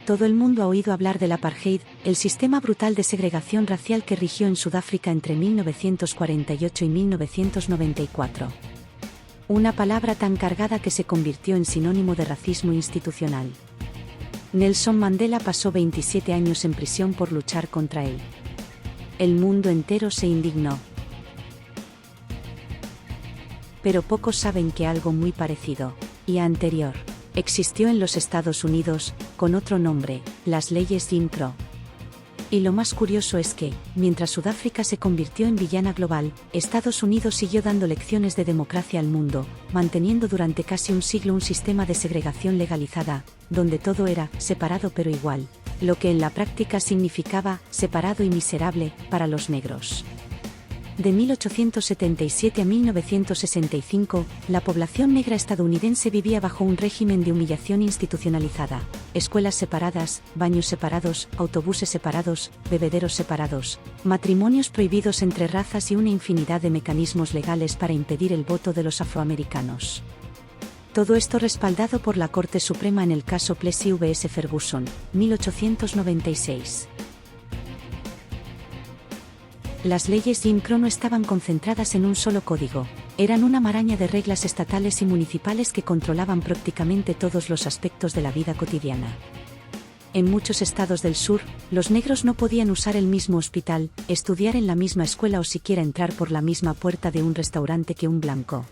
Todo el mundo ha oído hablar del apartheid, el sistema brutal de segregación racial que rigió en Sudáfrica entre 1948 y 1994. Una palabra tan cargada que se convirtió en sinónimo de racismo institucional. Nelson Mandela pasó 27 años en prisión por luchar contra él. El mundo entero se indignó. Pero pocos saben que algo muy parecido, y anterior, existió en los Estados Unidos, con otro nombre, las leyes Jim Crow. Y lo más curioso es que, mientras Sudáfrica se convirtió en villana global, Estados Unidos siguió dando lecciones de democracia al mundo, manteniendo durante casi un siglo un sistema de segregación legalizada, donde todo era separado pero igual, lo que en la práctica significaba separado y miserable para los negros. De 1877 a 1965, la población negra estadounidense vivía bajo un régimen de humillación institucionalizada. Escuelas separadas, baños separados, autobuses separados, bebederos separados, matrimonios prohibidos entre razas y una infinidad de mecanismos legales para impedir el voto de los afroamericanos. Todo esto respaldado por la Corte Suprema en el caso Plessy vs. Ferguson, 1896. Las leyes Jim Crow no estaban concentradas en un solo código, eran una maraña de reglas estatales y municipales que controlaban prácticamente todos los aspectos de la vida cotidiana. En muchos estados del sur, los negros no podían usar el mismo hospital, estudiar en la misma escuela o siquiera entrar por la misma puerta de un restaurante que un blanco.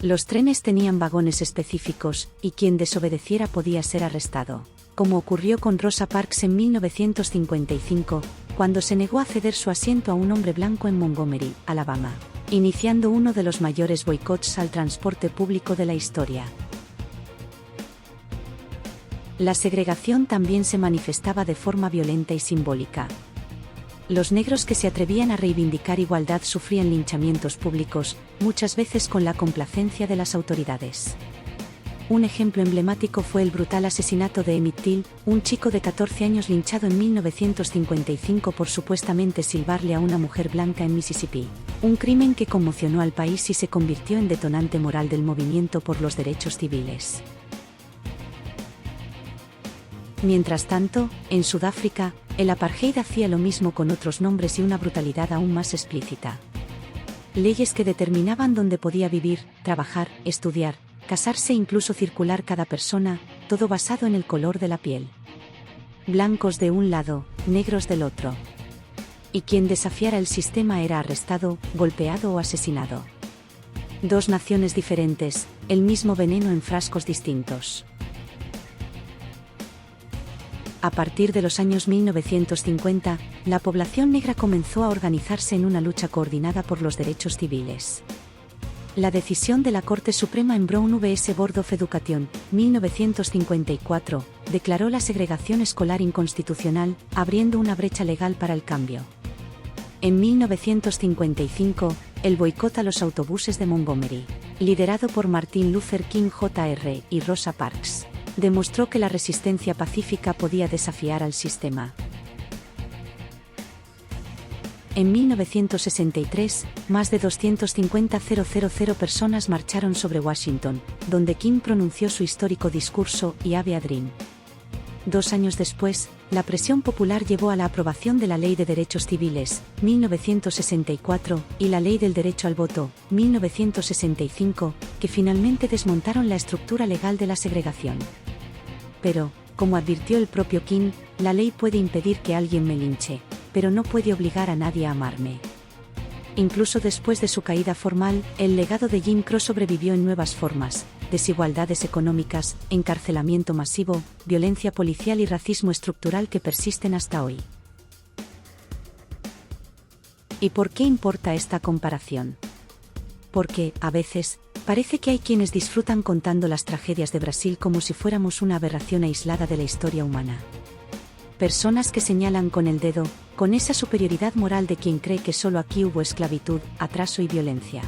Los trenes tenían vagones específicos, y quien desobedeciera podía ser arrestado, como ocurrió con Rosa Parks en 1955, cuando se negó a ceder su asiento a un hombre blanco en Montgomery, Alabama, iniciando uno de los mayores boicots al transporte público de la historia. La segregación también se manifestaba de forma violenta y simbólica. Los negros que se atrevían a reivindicar igualdad sufrían linchamientos públicos, muchas veces con la complacencia de las autoridades. Un ejemplo emblemático fue el brutal asesinato de Emmett Till, un chico de 14 años linchado en 1955 por supuestamente silbarle a una mujer blanca en Mississippi, un crimen que conmocionó al país y se convirtió en detonante moral del movimiento por los derechos civiles. Mientras tanto, en Sudáfrica, el apartheid hacía lo mismo con otros nombres y una brutalidad aún más explícita. Leyes que determinaban dónde podía vivir, trabajar, estudiar, casarse e incluso circular cada persona, todo basado en el color de la piel. Blancos de un lado, negros del otro. Y quien desafiara el sistema era arrestado, golpeado o asesinado. Dos naciones diferentes, el mismo veneno en frascos distintos. A partir de los años 1950, la población negra comenzó a organizarse en una lucha coordinada por los derechos civiles. La decisión de la Corte Suprema en Brown vs. Board of Education, 1954, declaró la segregación escolar inconstitucional, abriendo una brecha legal para el cambio. En 1955, el boicot a los autobuses de Montgomery, liderado por Martin Luther King Jr. y Rosa Parks, demostró que la resistencia pacífica podía desafiar al sistema. En 1963, más de 250.000 personas marcharon sobre Washington, donde King pronunció su histórico discurso "I Have a Dream". 2 años después, la presión popular llevó a la aprobación de la Ley de Derechos Civiles, 1964, y la Ley del Derecho al Voto, 1965, que finalmente desmontaron la estructura legal de la segregación. Pero, como advirtió el propio King, la ley puede impedir que alguien me linche, pero no puede obligar a nadie a amarme. Incluso después de su caída formal, el legado de Jim Crow sobrevivió en nuevas formas: desigualdades económicas, encarcelamiento masivo, violencia policial y racismo estructural que persisten hasta hoy. ¿Y por qué importa esta comparación? Porque, a veces, parece que hay quienes disfrutan contando las tragedias de Brasil como si fuéramos una aberración aislada de la historia humana. Personas que señalan con el dedo, con esa superioridad moral de quien cree que solo aquí hubo esclavitud, atraso y violencia.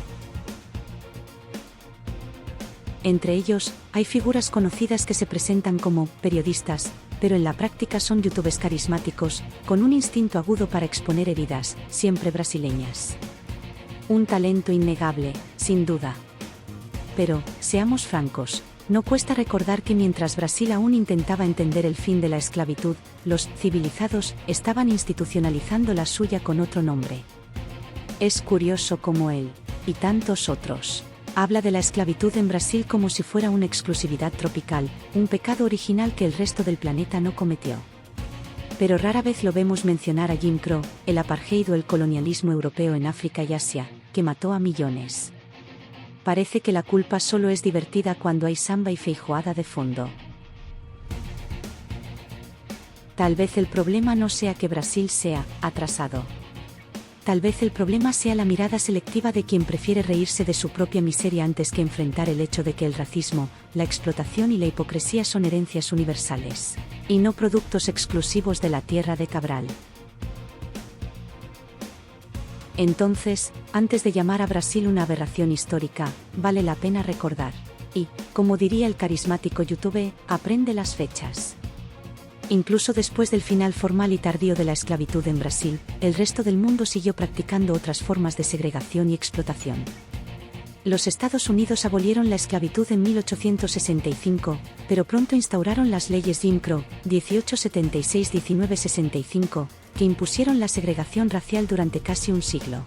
Entre ellos, hay figuras conocidas que se presentan como periodistas, pero en la práctica son youtubers carismáticos, con un instinto agudo para exponer heridas, siempre brasileñas. Un talento innegable, sin duda. Pero, seamos francos, No cuesta recordar que mientras Brasil aún intentaba entender el fin de la esclavitud, los civilizados estaban institucionalizando la suya con otro nombre. Es curioso cómo él, y tantos otros, habla de la esclavitud en Brasil como si fuera una exclusividad tropical, un pecado original que el resto del planeta no cometió. Pero rara vez lo vemos mencionar a Jim Crow, el apartheid o el colonialismo europeo en África y Asia, que mató a millones. Parece que la culpa solo es divertida cuando hay samba y feijoada de fondo. Tal vez el problema no sea que Brasil sea atrasado. Tal vez el problema sea la mirada selectiva de quien prefiere reírse de su propia miseria antes que enfrentar el hecho de que el racismo, la explotación y la hipocresía son herencias universales, y no productos exclusivos de la tierra de Cabral. Entonces, antes de llamar a Brasil una aberración histórica, vale la pena recordar. Y, como diría el carismático YouTube, aprende las fechas. Incluso después del final formal y tardío de la esclavitud en Brasil, el resto del mundo siguió practicando otras formas de segregación y explotación. Los Estados Unidos abolieron la esclavitud en 1865, pero pronto instauraron las leyes Jim Crow, 1876-1965, que impusieron la segregación racial durante casi un siglo.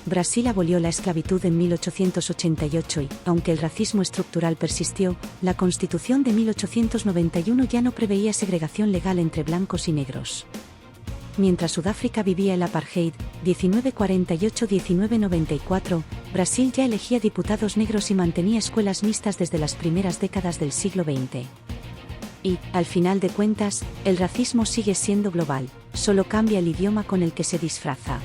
Brasil abolió la esclavitud en 1888 y, aunque el racismo estructural persistió, la Constitución de 1891 ya no preveía segregación legal entre blancos y negros. Mientras Sudáfrica vivía el apartheid, 1948-1994, Brasil ya elegía diputados negros y mantenía escuelas mixtas desde las primeras décadas del siglo XX. Y, al final de cuentas, el racismo sigue siendo global, solo cambia el idioma con el que se disfraza.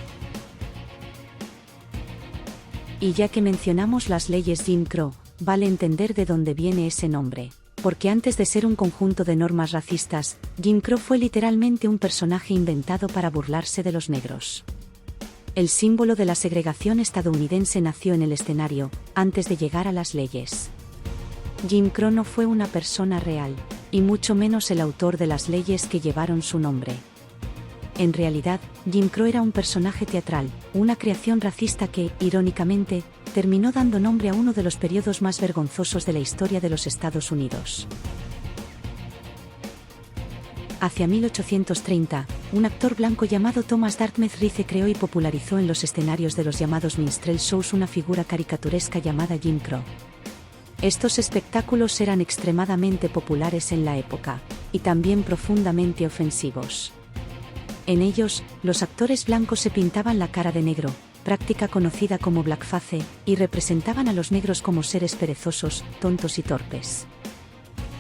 Y ya que mencionamos las leyes Jim Crow, vale entender de dónde viene ese nombre. Porque antes de ser un conjunto de normas racistas, Jim Crow fue literalmente un personaje inventado para burlarse de los negros. El símbolo de la segregación estadounidense nació en el escenario, antes de llegar a las leyes. Jim Crow no fue una persona real, y mucho menos el autor de las leyes que llevaron su nombre. En realidad, Jim Crow era un personaje teatral, una creación racista que, irónicamente, terminó dando nombre a uno de los periodos más vergonzosos de la historia de los Estados Unidos. Hacia 1830, un actor blanco llamado Thomas Dartmouth Rice creó y popularizó en los escenarios de los llamados minstrel shows una figura caricaturesca llamada Jim Crow. Estos espectáculos eran extremadamente populares en la época, y también profundamente ofensivos. En ellos, los actores blancos se pintaban la cara de negro, práctica conocida como blackface, y representaban a los negros como seres perezosos, tontos y torpes.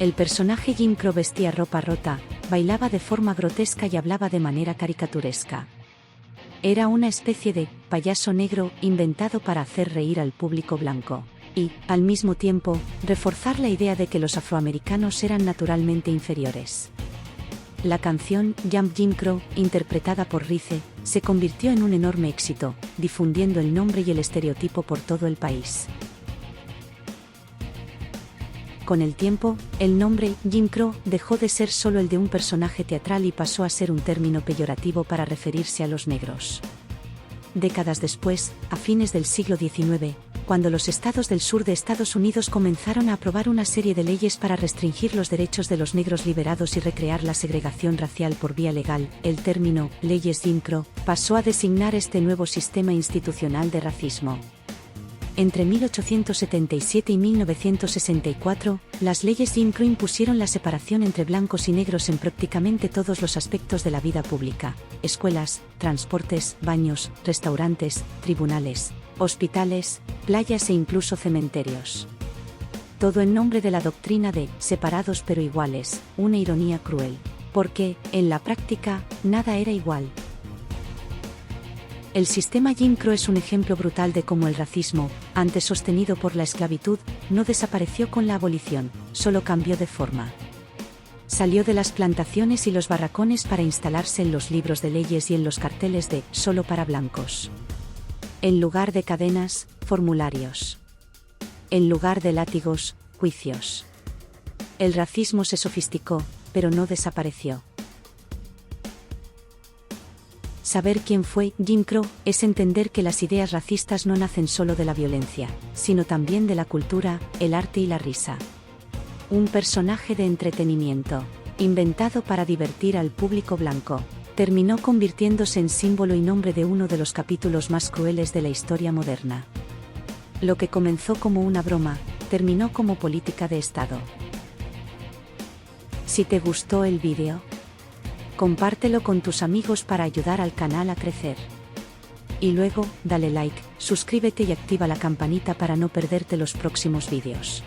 El personaje Jim Crow vestía ropa rota, bailaba de forma grotesca y hablaba de manera caricaturesca. Era una especie de payaso negro inventado para hacer reír al público blanco, y, al mismo tiempo, reforzar la idea de que los afroamericanos eran naturalmente inferiores. La canción Jump Jim Crow, interpretada por Rice, se convirtió en un enorme éxito, difundiendo el nombre y el estereotipo por todo el país. Con el tiempo, el nombre Jim Crow dejó de ser solo el de un personaje teatral y pasó a ser un término peyorativo para referirse a los negros. Décadas después, a fines del siglo XIX, cuando los estados del sur de Estados Unidos comenzaron a aprobar una serie de leyes para restringir los derechos de los negros liberados y recrear la segregación racial por vía legal, el término leyes Jim Crow pasó a designar este nuevo sistema institucional de racismo. Entre 1877 y 1964, las leyes Jim Crow impusieron la separación entre blancos y negros en prácticamente todos los aspectos de la vida pública: escuelas, transportes, baños, restaurantes, tribunales, hospitales, playas e incluso cementerios. Todo en nombre de la doctrina de separados pero iguales, una ironía cruel, porque, en la práctica, nada era igual. El sistema Jim Crow es un ejemplo brutal de cómo el racismo, antes sostenido por la esclavitud, no desapareció con la abolición, solo cambió de forma. Salió de las plantaciones y los barracones para instalarse en los libros de leyes y en los carteles de «solo para blancos». En lugar de cadenas, formularios. En lugar de látigos, juicios. El racismo se sofisticó, pero no desapareció. Saber quién fue Jim Crow es entender que las ideas racistas no nacen solo de la violencia, sino también de la cultura, el arte y la risa. Un personaje de entretenimiento, inventado para divertir al público blanco, terminó convirtiéndose en símbolo y nombre de uno de los capítulos más crueles de la historia moderna. Lo que comenzó como una broma, terminó como política de Estado. Si te gustó el vídeo, compártelo con tus amigos para ayudar al canal a crecer. Y luego, dale like, suscríbete y activa la campanita para no perderte los próximos vídeos.